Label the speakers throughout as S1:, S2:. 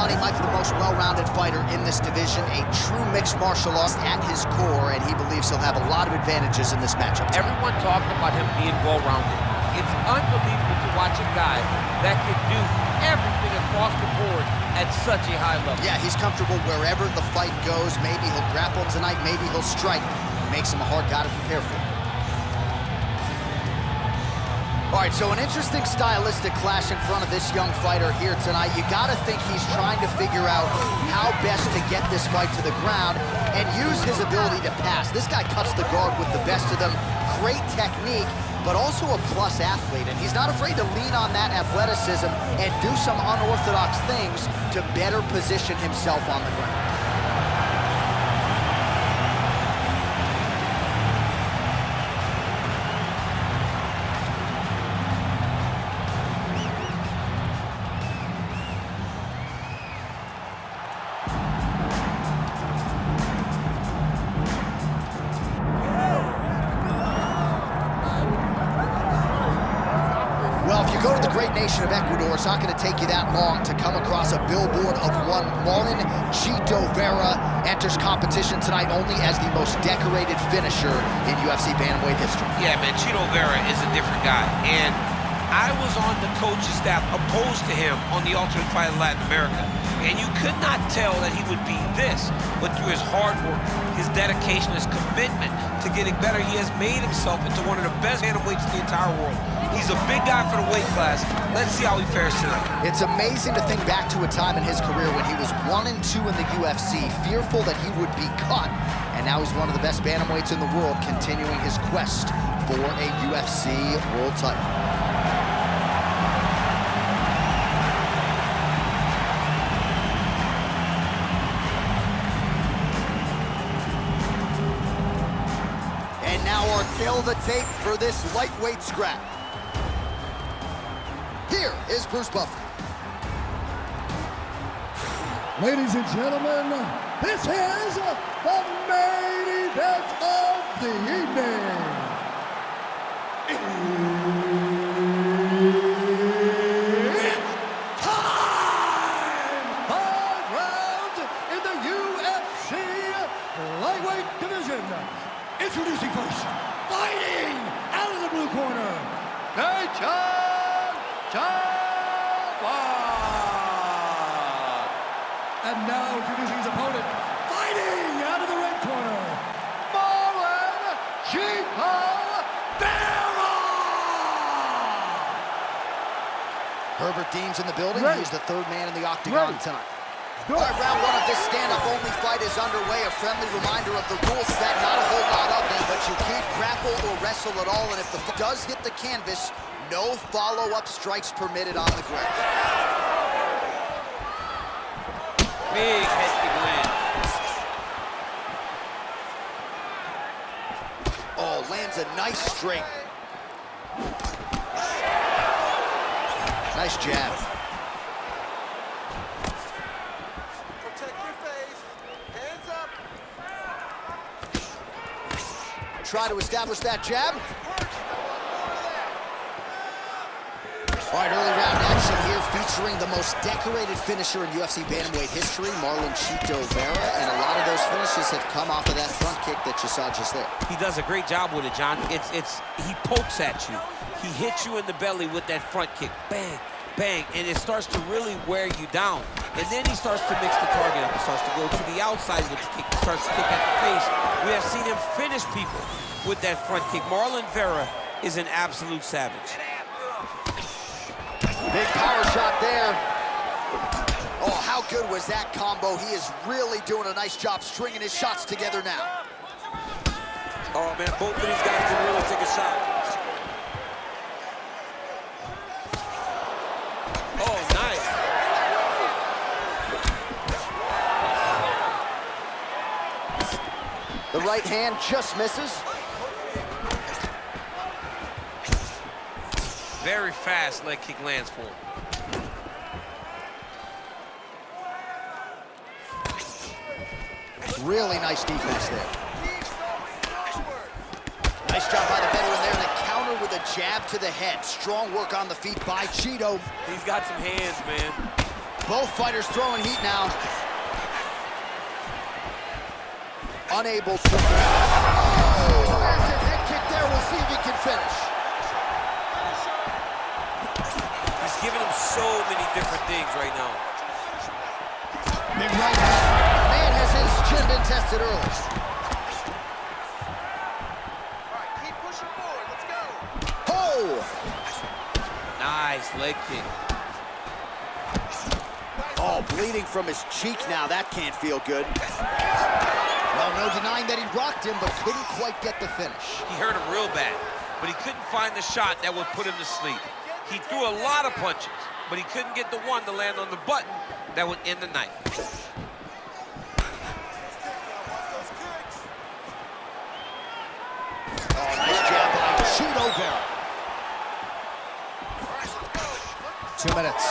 S1: on, he might be the most well-rounded fighter in this division, a true mixed martial artist at his core, and he believes he'll have a lot of advantages in this matchup.
S2: Everyone talked about him being well-rounded. It's unbelievable to watch a guy that can do everything across the board at such a high level.
S1: Yeah, he's comfortable wherever the fight goes. Maybe he'll grapple tonight, maybe he'll strike. Makes him a hard guy to prepare for. All right, so an interesting stylistic clash in front of this young fighter here tonight. You gotta think he's trying to figure out how best to get this fight to the ground and use his ability to pass. This guy cuts the guard with the best of them. Great technique, but also a plus athlete, and he's not afraid to lean on that athleticism and do some unorthodox things to better position himself on the ground. Well, if you go to the great nation of Ecuador, it's not going to take you that long to come across a billboard of one Marlon Vera enters competition tonight only as the most decorated finisher in UFC bantamweight history.
S2: Yeah, man, Chito Vera is a different guy, and I was on the coaching staff opposed to him on the Ultimate Fight of Latin America, and you could not tell that he would be this, but through his hard work, his dedication, his commitment to getting better, he has made himself into one of the best bantamweights in the entire world. He's a big guy for the weight class. Let's see how he fares tonight.
S1: It's amazing to think back to a time in his career when he was 1-2 in the UFC, fearful that he would be cut, and now he's one of the best bantamweights in the world, continuing his quest for a UFC world title. And now our tail of the tape for this lightweight scrap. Here is Bruce Buffer.
S3: Ladies and gentlemen, this is the main event of the evening. It's time! 5 rounds in the UFC lightweight division. Introducing first, fighting out of the blue corner, Payton Talbott. And now introducing his opponent, fighting out of the red corner, Marlon Vera.
S1: Herbert Dean's in the building. He's the third man in the octagon tonight. All right, round one of this stand-up-only fight is underway. A friendly reminder of the rules set, not a whole lot of them, but you can't grapple or wrestle at all, and if the fight does hit the canvas, no follow-up strikes permitted on the ground.
S2: Big head kick land.
S1: Oh, lands a nice straight. Nice jab.
S4: Protect your face. Hands up.
S1: Try to establish that jab. All right, early round action here featuring the most decorated finisher in UFC bantamweight history, Marlon Vera, and a lot of those finishes have come off of that front kick that you saw just there.
S2: He does a great job with it, John. He pokes at you. He hits you in the belly with that front kick. Bang, bang, and it starts to really wear you down. And then he starts to mix the target up. He starts to go to the outside with the kick. He starts to kick at the face. We have seen him finish people with that front kick. Marlon Vera is an absolute savage.
S1: Big power shot there. Oh, how good was that combo? He is really doing a nice job stringing his shots together now.
S2: Oh, man, both of these guys can really take a shot. Oh, nice.
S1: The right hand just misses.
S2: Very fast leg kick lands for him.
S1: Really nice defense there. Nice job by the veteran there to counter with a jab to the head. Strong work on the feet by Chito.
S2: He's got some hands, man.
S1: Both fighters throwing heat now. Unable to... Oh, massive head kick there. We'll see if he can finish.
S2: He's giving him so many different things right now.
S1: Big right hand. Man has his chin been tested early.
S4: All right, keep pushing forward. Let's go.
S1: Oh!
S2: Nice leg kick.
S1: Oh, bleeding from his cheek now. That can't feel good. Well, no denying that he rocked him, but couldn't quite get the finish.
S2: He hurt him real bad, but he couldn't find the shot that would put him to sleep. He threw a lot of punches, but he couldn't get the one to land on the button that would end the night.
S1: Oh, nice jab by Payton Vera. 2 minutes.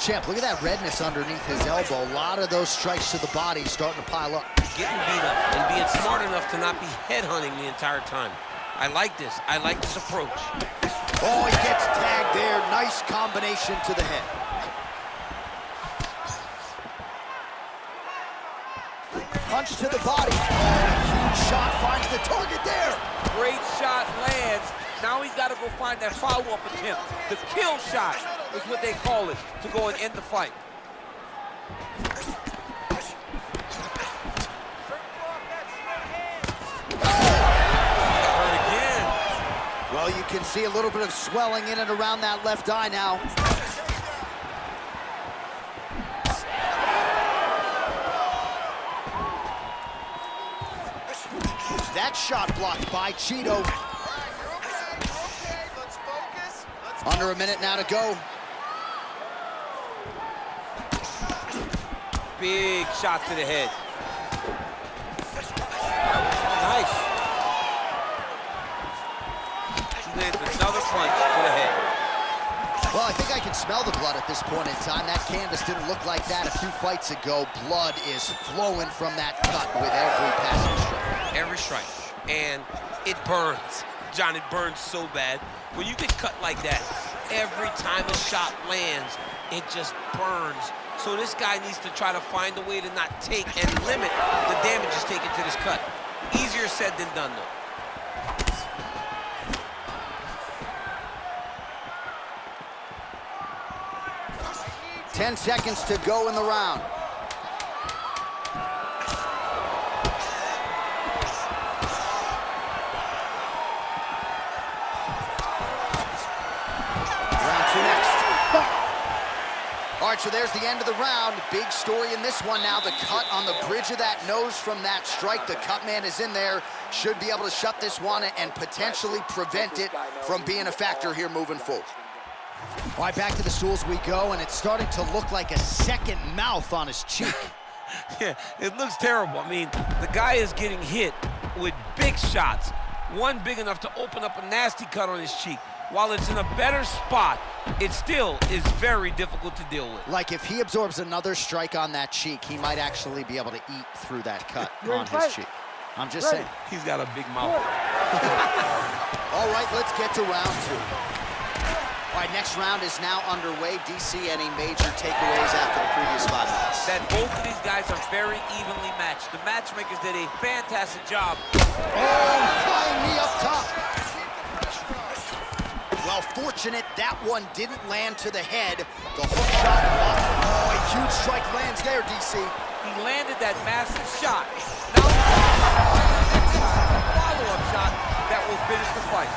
S1: Champ, look at that redness underneath his elbow. A lot of those strikes to the body starting to pile up.
S2: Getting beat up and being smart enough to not be headhunting the entire time. I like this. I like this approach.
S1: Oh, he gets tagged there. Nice combination to the head. Punch to the body. Oh, huge shot finds the target there.
S2: Great shot lands. Now he's got to go find that follow-up attempt. The kill shot is what they call it, to go and end the fight. Hurt again.
S1: Well, you can see a little bit of swelling in and around that left eye now. That shot blocked by Cheeto. Under a minute now to go.
S2: Big shot to the head. Nice. He lands another punch to the head.
S1: Well, I think I can smell the blood at this point in time. That canvas didn't look like that a few fights ago. Blood is flowing from that cut with every passing strike.
S2: Every strike. And it burns. John, it burns so bad. When you get cut like that, every time a shot lands, it just burns. So this guy needs to try to find a way to not take and limit the damage he's taken to this cut. Easier said than done, though.
S1: 10 seconds to go in the round. All right, so there's the end of the round. Big story in this one now. The cut on the bridge of that nose from that strike. The cut man is in there. Should be able to shut this one and potentially prevent it from being a factor here moving forward. All right, back to the stools we go, and it's starting to look like a second mouth on his cheek.
S2: Yeah, it looks terrible. I mean, the guy is getting hit with big shots. One big enough to open up a nasty cut on his cheek. While it's in a better spot, it still is very difficult to deal with.
S1: Like if he absorbs another strike on that cheek, he might actually be able to eat through that cut on his cheek. I'm just saying.
S2: He's got a big mouth.
S1: All right, let's get to round two. All right, next round is now underway. DC, any major takeaways after the previous 5 minutes?
S2: That both of these guys are very evenly matched. The matchmakers did a fantastic job.
S1: Oh, flying knee up top. Well, fortunate that one didn't land to the head. The hook shot blocked. Oh, a huge strike lands there, DC.
S2: He landed that massive shot. Now, a follow-up shot that will finish the fight.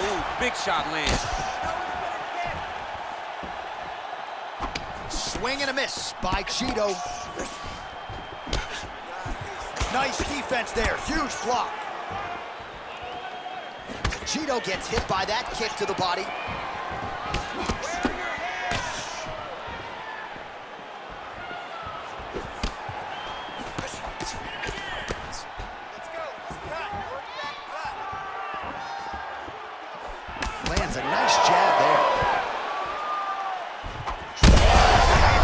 S2: Ooh, big shot lands.
S1: Swing and a miss by Cheeto. Nice defense there, huge block. Cheeto gets hit by that kick to the body. Lands a nice jab there.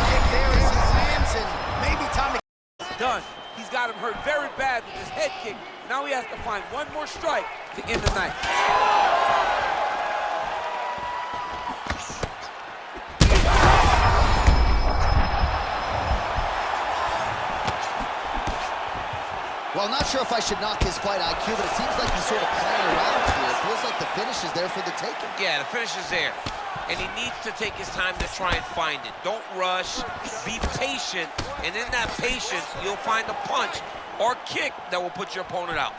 S1: Kick there as he lands, and maybe time to...
S2: Done. He's got him hurt very bad with his head kick Now he has to find one more strike to end the night.
S1: Well, I'm not sure if I should knock his fight IQ, but it seems like he's sort of playing around here. It feels like the finish is there for the taking.
S2: Yeah, the finish is there. And he needs to take his time to try and find it. Don't rush, be patient, and in that patience, you'll find a punch or kick that will put your opponent out.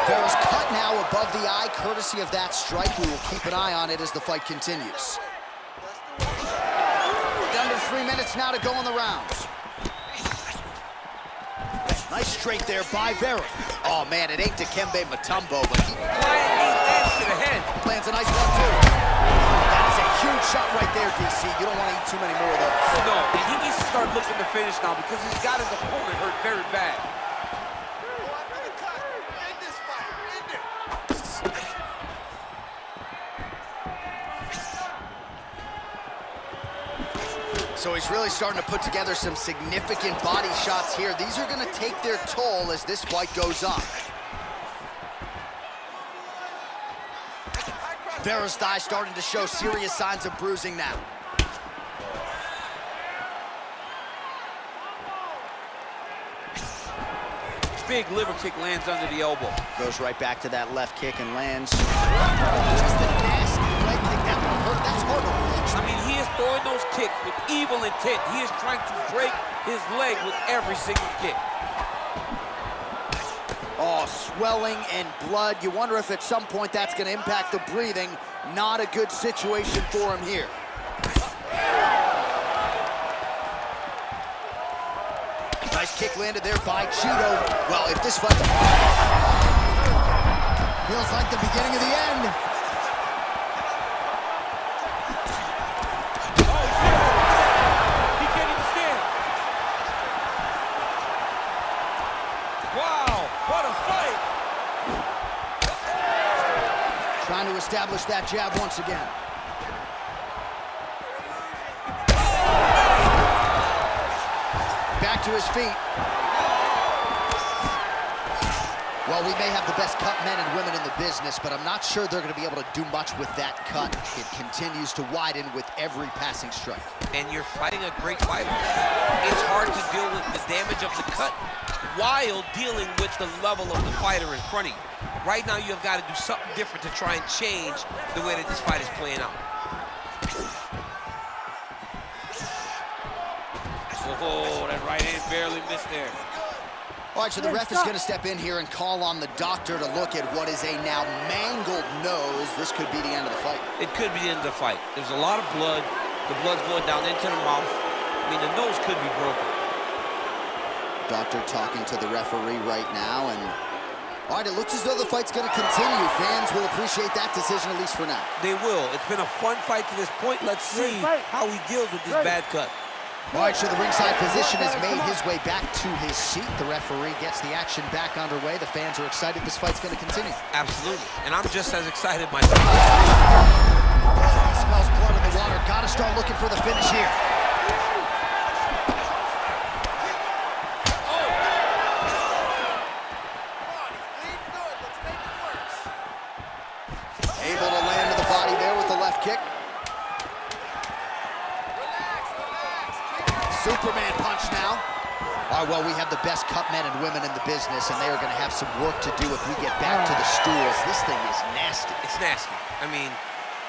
S1: Vera's cut now above the eye, courtesy of that strike. We will keep an eye on it as the fight continues. Under 3 minutes now to go in the rounds. Nice straight there by Vera. Oh man, it ain't Dikembe Mutombo, but he
S2: Lands to the head.
S1: lands a nice one too. That is a huge shot right there, DC. You don't want to eat too many more of those.
S2: No, and he needs to start looking to finish now because he's got his opponent hurt very bad.
S1: So he's really starting to put together some significant body shots here. These are going to take their toll as this fight goes on. Vera's thigh starting to show serious signs of bruising now.
S2: Big liver kick lands under the elbow.
S1: Goes right back to that left kick and lands. Just a nasty leg kick. That one hurt. That's hard to reach.
S2: I mean, he is throwing those kicks with evil intent. He is trying to break his leg with every single kick.
S1: Oh, swelling and blood. You wonder if at some point that's going to impact the breathing. Not a good situation for him here. Nice kick landed there by Cheeto. Well, if this fight feels like the beginning of the end.
S2: He can't even stand. Wow, what a fight.
S1: Trying to establish that jab once again. Back to his feet. Well, we may have the best cut men and women in the business, but I'm not sure they're going to be able to do much with that cut. It continues to widen with every passing strike.
S2: And you're fighting a great fighter. It's hard to deal with the damage of the cut while dealing with the level of the fighter in front of you. Right now, you've got to do something different to try and change the way that this fight is playing out. Oh, that right hand barely missed there.
S1: All right, so the ref is going to step in here and call on the doctor to look at what is a now mangled nose. This could be the end of the fight.
S2: It could be the end of the fight. There's a lot of blood. The blood's going down into the mouth. I mean, the nose could be broken.
S1: Doctor talking to the referee right now, and all right, it looks as though the fight's going to continue. Fans will appreciate that decision, at least for now.
S2: They will. It's been a fun fight to this point. Let's see how he deals with this bad cut.
S1: All right, so the ringside physician has made his way back to his seat. The referee gets the action back underway. The fans are excited this fight's going to continue.
S2: Absolutely, and I'm just as excited myself.
S1: Smells blood in the water. Got to start looking for the finish here. Able to land to the body there with the left kick. Superman punch now. All right, well, we have the best cut men and women in the business, and they are going to have some work to do if we get back to the stools. This thing is nasty.
S2: It's nasty. I mean,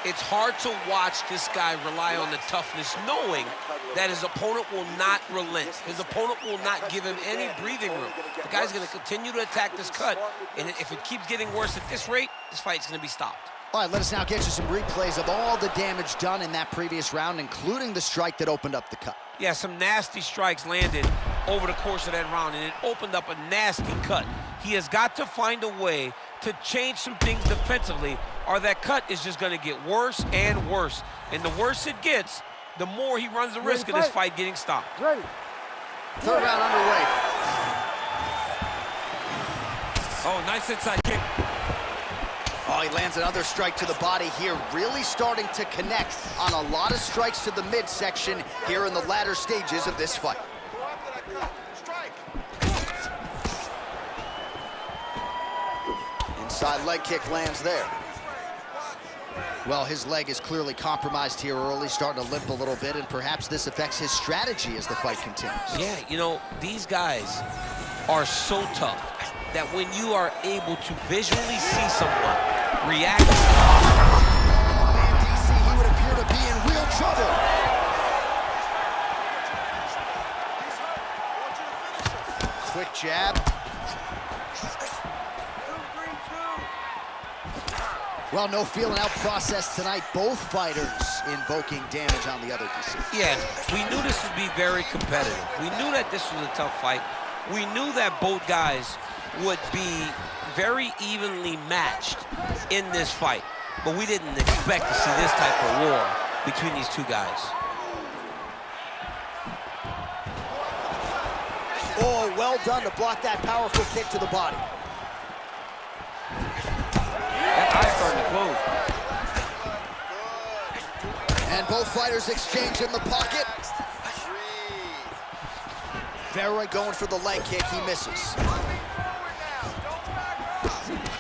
S2: it's hard to watch this guy rely on the toughness, knowing that his opponent will not relent. His opponent will not give him any breathing room. The guy's going to continue to attack this cut, and if it keeps getting worse at this rate, this fight's going to be stopped.
S1: All right, let us now get you some replays of all the damage done in that previous round, including the strike that opened up the cut.
S2: Yeah, some nasty strikes landed over the course of that round, and it opened up a nasty cut. He has got to find a way to change some things defensively, or that cut is just going to get worse and worse. And the worse it gets, the more he runs the risk of this fight getting stopped.
S3: Ready.
S1: Third round underway.
S2: Oh, nice inside kick.
S1: Oh, Oh, he lands another strike to the body here, really starting to connect on a lot of strikes to the midsection here in the latter stages of this fight.
S4: Go after that cut. Strike.
S1: Inside leg kick lands there. Well, his leg is clearly compromised here early, starting to limp a little bit, and perhaps this affects his strategy as the fight continues.
S2: Yeah, you know, these guys are so tough that when you are able to visually see someone react.
S1: Man, DC, he would appear to be in real trouble. Quick jab. Well, no feeling out process tonight. Both fighters invoking damage on the other, DC.
S2: Yeah, we knew this would be very competitive. We knew that this was a tough fight. We knew that both guys would be very evenly matched in this fight. But we didn't expect to see this type of war between these two guys.
S1: Oh, well done to block that powerful kick to the body.
S2: That eye's starting to close.
S1: And both fighters exchange in the pocket. Vera going for the leg kick, he misses.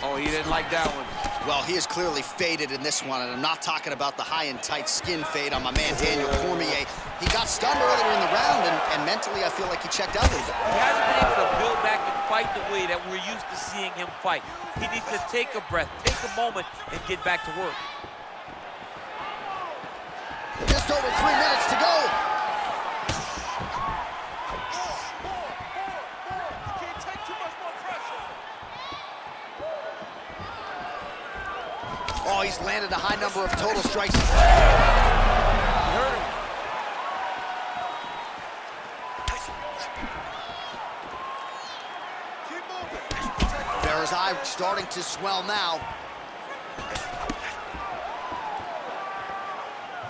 S2: Oh, he didn't like that one.
S1: Well, he is clearly faded in this one, and I'm not talking about the high and tight skin fade on my man Daniel Cormier. He got stunned earlier in the round, and mentally I feel like he checked out a little bit.
S5: He hasn't been able to build back and fight the way that we're used to seeing him fight. He needs to take a breath, take a moment, and get back to work.
S1: Just over 3 minutes to go.
S4: Can't take too much more pressure.
S1: Oh, he's landed a high number of total strikes.
S5: He hurt him.
S4: Keep moving.
S1: Vera's eye starting to swell now.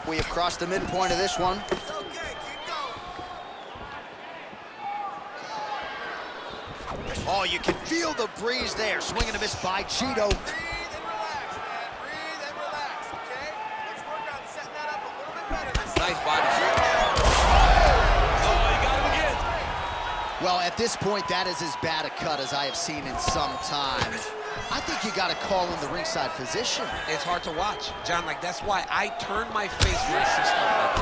S1: We have crossed the midpoint of this one.
S4: It's okay. Keep going.
S1: Oh, you can feel the breeze there. Swing and a miss by Cheeto.
S4: Breathe and relax, man. Breathe and relax, okay? Let's work on setting that up a little bit better this time.
S2: Nice body shot.
S5: Oh, he got him again.
S1: Well, at this point, that is as bad a cut as I have seen in some time. I think you got to call in the ringside physician.
S2: It's hard to watch, John. Like, that's why I turn my face when I see stuff like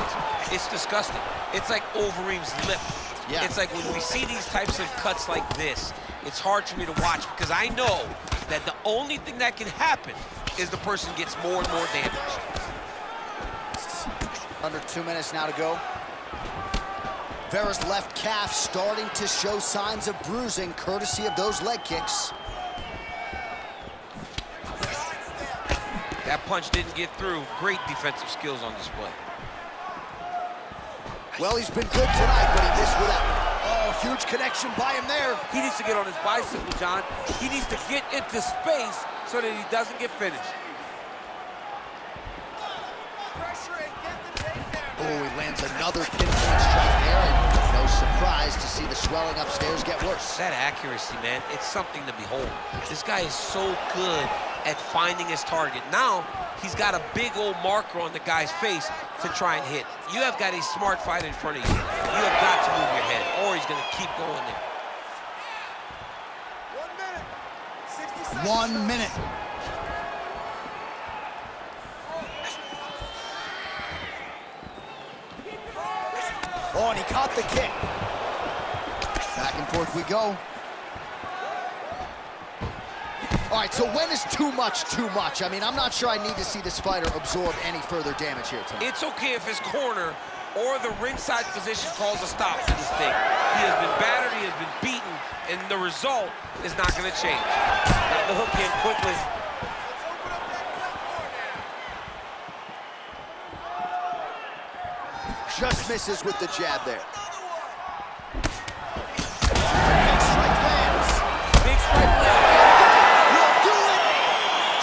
S2: this. It's disgusting. It's like Overeem's lip.
S1: Yeah.
S2: It's like when we see these types of cuts like this, it's hard for me to watch because I know that the only thing that can happen is the person gets more and more damage.
S1: Under 2 minutes now to go. Vera's left calf starting to show signs of bruising, courtesy of those leg kicks.
S2: That punch didn't get through. Great defensive skills on display.
S1: Well, he's been good tonight, but he missed with that. Oh, huge connection by him there.
S5: He needs to get on his bicycle, John. He needs to get into space so that he doesn't get finished.
S4: Pressure and get the takedown.
S1: Oh, he lands another pinpoint strike there, and no surprise to see the swelling upstairs get worse.
S2: That accuracy, man, it's something to behold. This guy is so good at finding his target. Now, he's got a big old marker on the guy's face to try and hit. You have got a smart fighter in front of you. You have got to move your head, or he's going to keep going there.
S4: 1 minute. 60 seconds.
S1: 1 minute. Oh, and he caught the kick. Back and forth we go. All right, so when is too much too much? I mean, I'm not sure I need to see this fighter absorb any further damage here tonight.
S2: It's okay if his corner or the ringside physician calls a stop to this thing. He has been battered, he has been beaten, and the result is not going to change.
S5: Got the hook in quickly.
S1: Just misses with the jab there. Big strike lands.
S5: Big strike land.
S1: Will do it.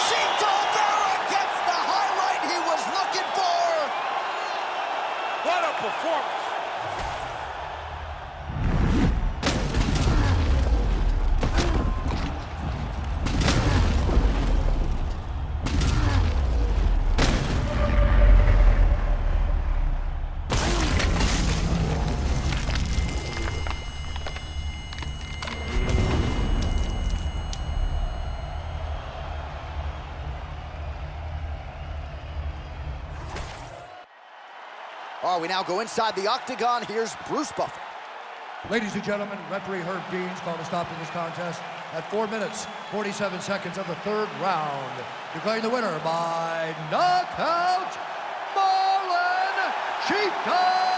S1: Payton Talbott gets the highlight he was looking for.
S5: What a performance.
S1: All right, we now go inside the octagon. Here's Bruce Buffer.
S3: Ladies and gentlemen, referee Herb Dean's called a stop to this contest at 4 minutes, 47 seconds of the third round. Declaring the winner by knockout, Marlon Chica!